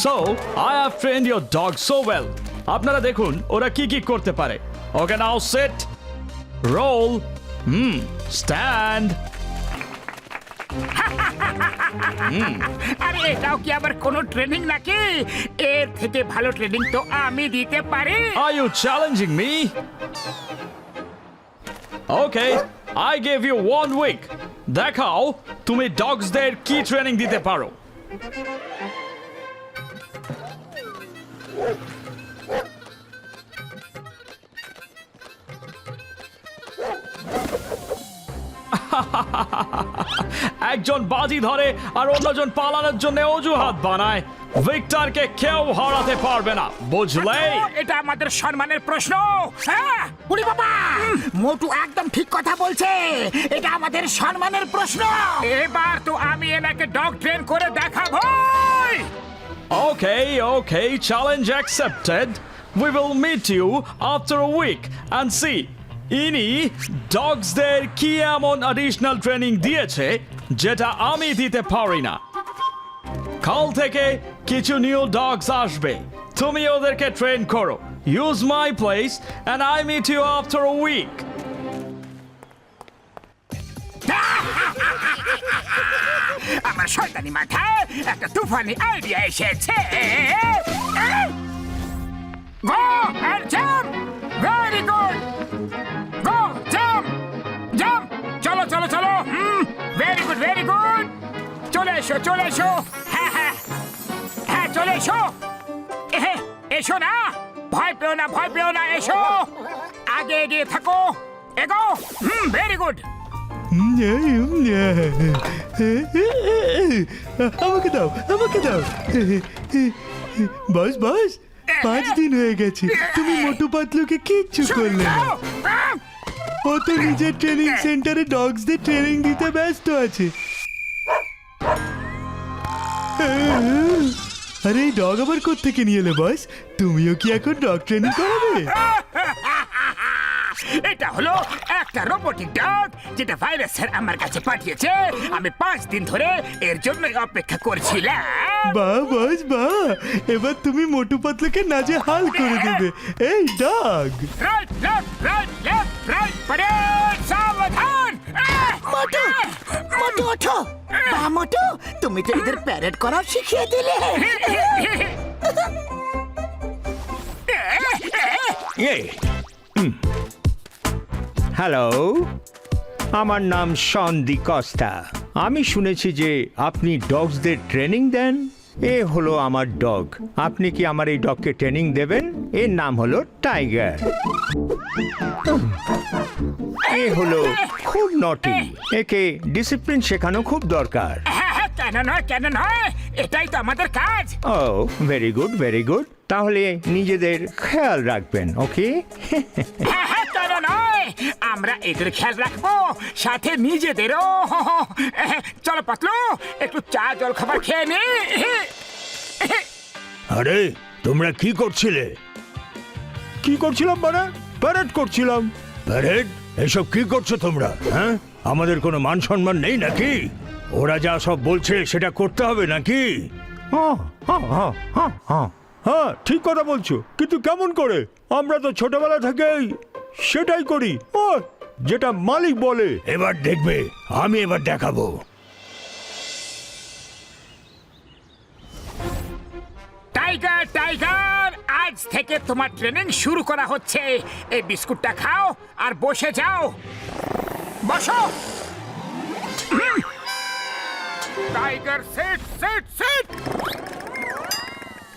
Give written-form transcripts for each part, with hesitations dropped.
So, I have trained your dog so well. আপনারা দেখুন ওরা কি কি করতে পারে। Okay, now sit. Roll. Stand. আরে এটাও কি আবার কোনো ট্রেনিং নাকি? এর থেকে ভালো ট্রেনিং তো আমি দিতে পারি। Are you challenging me? Okay, I gave you 1 week. দেখাও তুমি ডগসদের কি ট্রেনিং দিতে পারো। একজন বাজি ধরে আর অন্যজন পালানোর জন্য অজুহাত বানায়। ভিক্টরকে কেউ হারাতে পারবে না, বুঝলে? এটা আমাদের সম্মানের প্রশ্ন। হ্যাঁ, উনি বাবা, মোটু একদম ঠিক কথা বলছে। এটা আমাদের সম্মানের প্রশ্ন। এবার তো আমি এনাকে ডগ ট্রেন করে দেখাবো। Okay, challenge accepted. We will meet you after a week and see ইনি ডগসদের কি এমন অ্যাডিশনাল ট্রেনিং দিয়েছে যেটা আমি দিতে পারি না। কাল থেকে কিছু নিউ ডগস আসবে, তুমি ওদেরকে ট্রেন করো। Use my place and I meet you after a week. আমার শয়তানি মাথায় একটা তুফানি আইডিয়া এসেছে। Go and jump, very good. Go jump, jump, চলো চলো চলো। Very good, very good. চলে এসো, চলে এসো। হ্যাঁ হ্যাঁ হ্যাঁ, চলে এসো। এসো না, ভয় পেও না, ভয় পেও না, এসো। আগে এগিয়ে থাকো, এগো। Very good. আমাকে দাও, আমাকে দাও। বস বস, 5 দিন হয়ে গেছে, তুমি মোটু পাতলুকে কিচ্ছু করলে না। ও তো নিজের ট্রেনিং সেন্টারে ডগসদের ট্রেনিং দিতে ব্যস্ত আছে। আরে এই ডগ আবার কোত্থেকে নিয়ে এলে বস? তুমিও কি এখন ডগ ট্রেনিং করাবে? এটা হলো একটা রোবটিক ডগ যেটা ভাইরাস স্যার আমার কাছে পাঠিয়েছে। আমি 5 দিন ধরে এর জন্য অপেক্ষা করছিলাম। বাহ বস বাহ, এবার তুমি মোটু পাতলুকে নাজে হাল করে দেবে। এই dog right left, right left, right parade, সাবধান। মোটু, মোটু ওঠো। বাহ মোটু, তুমি তো এদের প্যারেড করা শিখিয়ে দিলে। হ্যালো, আমার নাম শন ডি কস্তা। আমি শুনেছি যে আপনি ডগসদের ট্রেনিং দেন। এ হলো আমার ডগ। আপনি কি আমার এই ডগকে ট্রেনিং দেবেন? এর নাম হলো টাইগার। এ হলো খুব নটি, একে ডিসিপ্লিন শেখানো খুব দরকার। কেন নয়, কেন নয়, এটাই তো আমাদের কাজ। ও ভেরি গুড, ভেরি গুড। তাহলে নিজেদের খেয়াল রাখবেন, ওকে? কেন নয়, আমরা এদের খেয়াল রাখবো, সাথে নিজেদেরও। চলো পাতলু, একটু চা জল খাবার খেয়ে নি। আরে তোমরা কি করছিলে? কি করছিলাম মানে? প্যারেড করছিলাম। প্যারেড? এসব কি করছো তোমরা? হ্যাঁ, আমাদের কোনো মান সম্মান নেই নাকি? ওরা যা সব বলছে সেটা করতে হবে নাকি? হ্যাঁ, ঠিক কথা বলছো, কিন্তু কেমন করে? আমরা তো ছোটবেলা থেকেই সেটাই করি, যেটা মালিক বলে। এবার দেখবে, আমি এবার দেখাবো। টাইগার, টাইগার, আজ থেকে তোমার ট্রেনিং শুরু করা হচ্ছে। এই বিস্কুটটা খাও আর বসে যাও। বসো। Tiger, sit sit sit.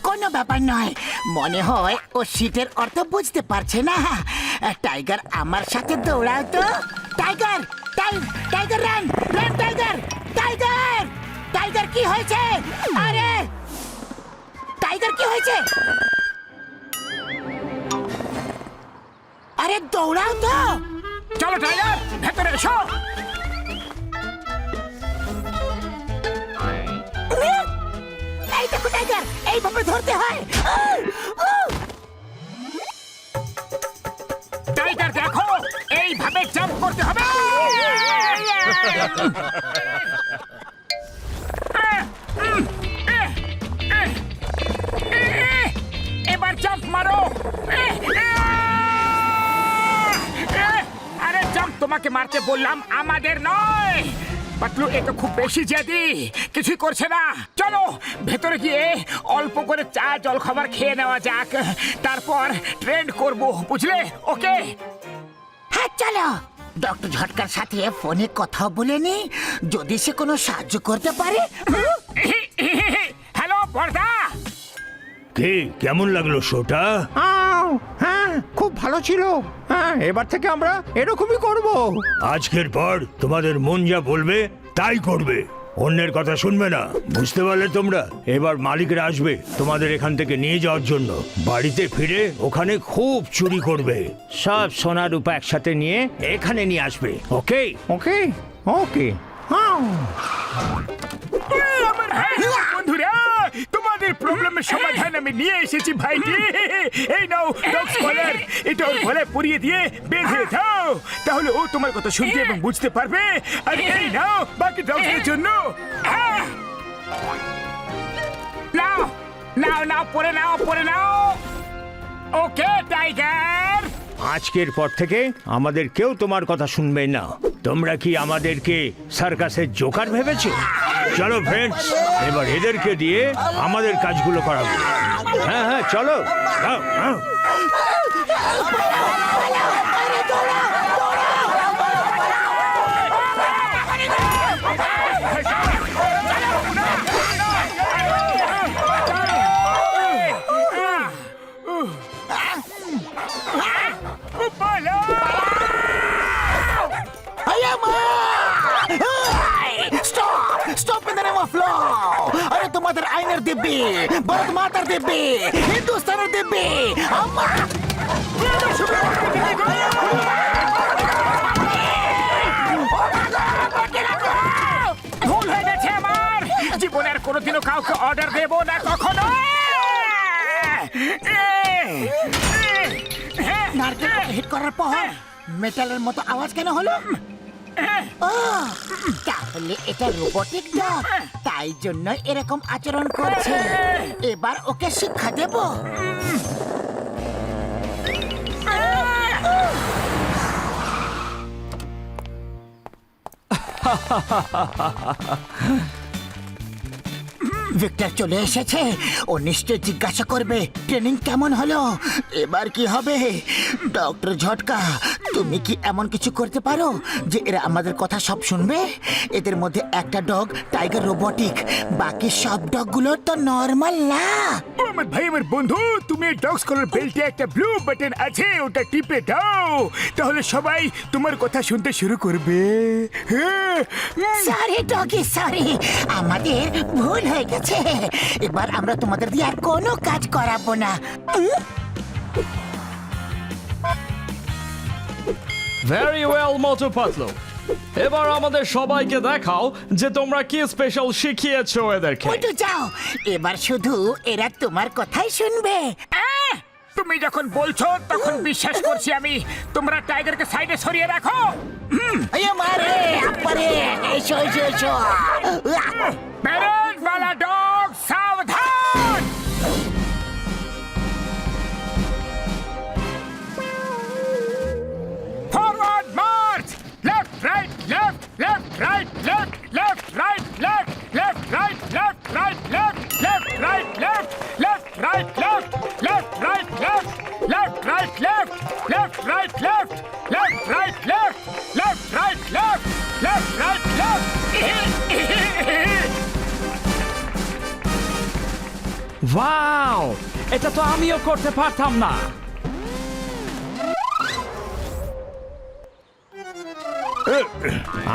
কোনো ব্যাপার নয়, মনে হয় ও সিটের অর্থ বুঝতে পারছে না। টাইগার আমার সাথে দৌড়াও তো। Tiger, tiger run, run tiger, tiger, tiger কি হয়েছে? আরে টাইগার কি হয়েছে? আরে দৌড়াও তো। চলো টাইগার, ভেতরে এসো। এই দেখো টাইগার, এইভাবে ধরতে হয়। টাইগার দেখো, এইভাবে জাম্প করতে হবে। বললাম আমাদের নয়। পাতলু এ তো খুব বেশি জেদি, কিছুই করছে না। চলো ভেতরে গিয়ে অল্প করে চা জল খাবার খেয়ে নেওয়া যাক, তারপর ট্রেন্ড করব, বুঝলে? ওকে। হ্যাঁ চলো, ডক্টর ঝটকার সাথে ফোনে কথা বলে নি, যদি সে কোনো সাহায্য করতে পারে। হ্যালো বর্দা। কি কেমন লাগলো শোটা? হ্যাঁ, খুব ভালো ছিল। হ্যাঁ, এবার থেকে আমরা এরকমই করব। আজকের পর তোমাদের মন যা বলবে তাই করবে, অন্যের কথা শুনবে না, বুঝতে পারলে তোমরা? এবার মালিকরা আসবে তোমাদের এখান থেকে নিয়ে যাওয়ার জন্য। বাড়িতে ফিরে ওখানে খুব চুরি করবে, সব সোনা রূপা একসাথে নিয়ে এখানে নিয়ে আসবে। ওকে? ওকে ওকে। হ্যাঁ, আমার বন্ধুরা, তোমাদের প্রবলেমের সমাধান আমি নিয়ে এসেছি ভাইটি। এই নাও ডগস কলার, এটা ওর গলায় পরিয়ে দিয়ে বেঁধে দাও, তাহলে ও তোমার কথা শুনতে এবং বুঝতে পারবে। আর এই নাও বাকি ডগসের জন্য। নাও নাও নাও, পরে নাও, পরে নাও। ওকে টাইগার। আজকের পর থেকে আমাদের কেউ তোমার কথা শুনবে না। তোমরা কি আমাদেরকে সার্কাসের জোকার ভেবেছো? চলো ফ্রেন্ডস, এবার এদেরকে দিয়ে আমাদের কাজগুলো করাবো। হ্যাঁ হ্যাঁ চলো, যাও, যাও। Stop in the name of law. আরে তোমাদের আইনের দিব্যি, ভারত মাতার দিব্যি, হিন্দুস্তানের দিব্যি, আমার ভুল হয়ে গেছে আমার। জীবনের কোনোদিনও কাউকে অর্ডার দেব না কখনো। নারকেল হিট করার পর মেটালের মতো আওয়াজ কেন হলো? তাহলে এটা রোবটিক ডগ, তাই জন্য এরকম আচরণ করছে। এবার ওকে শিক্ষা দেব। ভিক্টর চলে এসেছে, ও নিশ্চয় জিজ্ঞাসা করবে ট্রেনিং কেমন হলো। এবার কি হবে? ডক্টর ঝটকা, তুমি কি এমন কিছু করতে পারো যে এরা আমাদের কথা সব শুনবে? এদের মধ্যে একটা ডগ টাইগার রোবটিক, বাকি সব ডগগুলো তো নর্মাল না। আমার ভাই, আমার বন্ধু, তুমি ডগস কলার বেল্টে একটা ব্লু বাটন আছে, ওটা টিপে দাও, তাহলে সবাই তোমার কথা শুনতে শুরু করবে। সরি ডগি, সরি, আমাদের ভুল হয়ে গেছে। এবার আমরা তোমাদের দিয়ে আর কোনো কাজ করাবো না। ভেরি ওয়েল মোটু পাতলু, এবার আমাদের সবাইকে দেখাও যে তোমরা কি স্পেশাল শিখিয়েছো এদেরকে। মোটু যাও, এবার শুধু এরা তোমার কথাই শুনবে। তুমি যখন বলছো তখন বিশ্বাস করছি আমি। তোমরা টাইগারকে সাইডে সরিয়ে রাখো। মারে আপরে, এসো এসো এসো। প্যারেন্ট वाला ডগ সাবধান। Forward March. Left right left, left right left, left right left, left right left, right left, left right left, left right left, left right left, left right left, left right left, left right left, left right left, left right left. Wow, এটা তো আমিও করতে পারতাম না।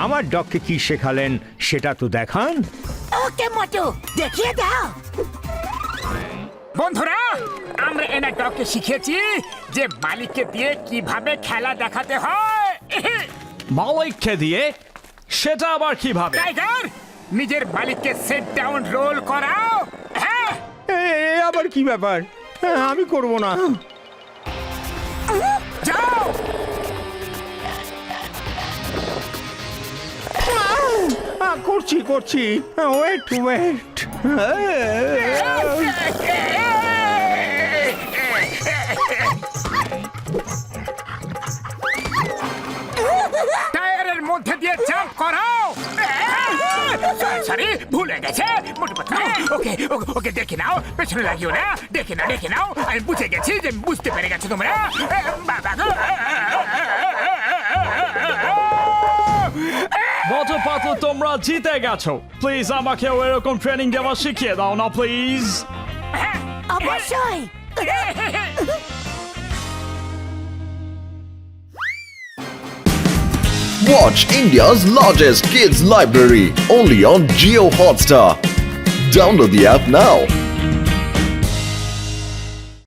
আমার ডগকে কি শেখালেন সেটা তো দেখান। ওকে মোটু, দেখিয়ে দাও। বন্ধুরা, আমরা এনার ডগকে শিখেছি যে মালিককে দিয়ে কিভাবে খেলা দেখাতে হয়। মালিককে দিয়ে? সেটা আবার কিভাবে? টাইগার, নিজের মালিককে সেট ডাউন রোল করাও। হ্যাঁ, এ আবার কি ব্যাপার? আমি করব না। যাও। করছি করছি, ওয়েট ওয়েট। টায়ারের সরি ভুলে গেছে মোটু পাতলু ওকে ওকে দেখে নাও পেছনে লাগিও না দেখে নাও আমি বুঝে গেছি যে বুঝতে পেরে গেছো তোমরা বাবা গো মোটু পাতলু তোমরা জিতে গেছো প্লিজ আমাকেও এরকম ট্রেনিং দেওয়া শিখিয়ে দাও না প্লিজ অবশ্যই Watch India's largest kids library only on Geo Hotstar. Download the app now.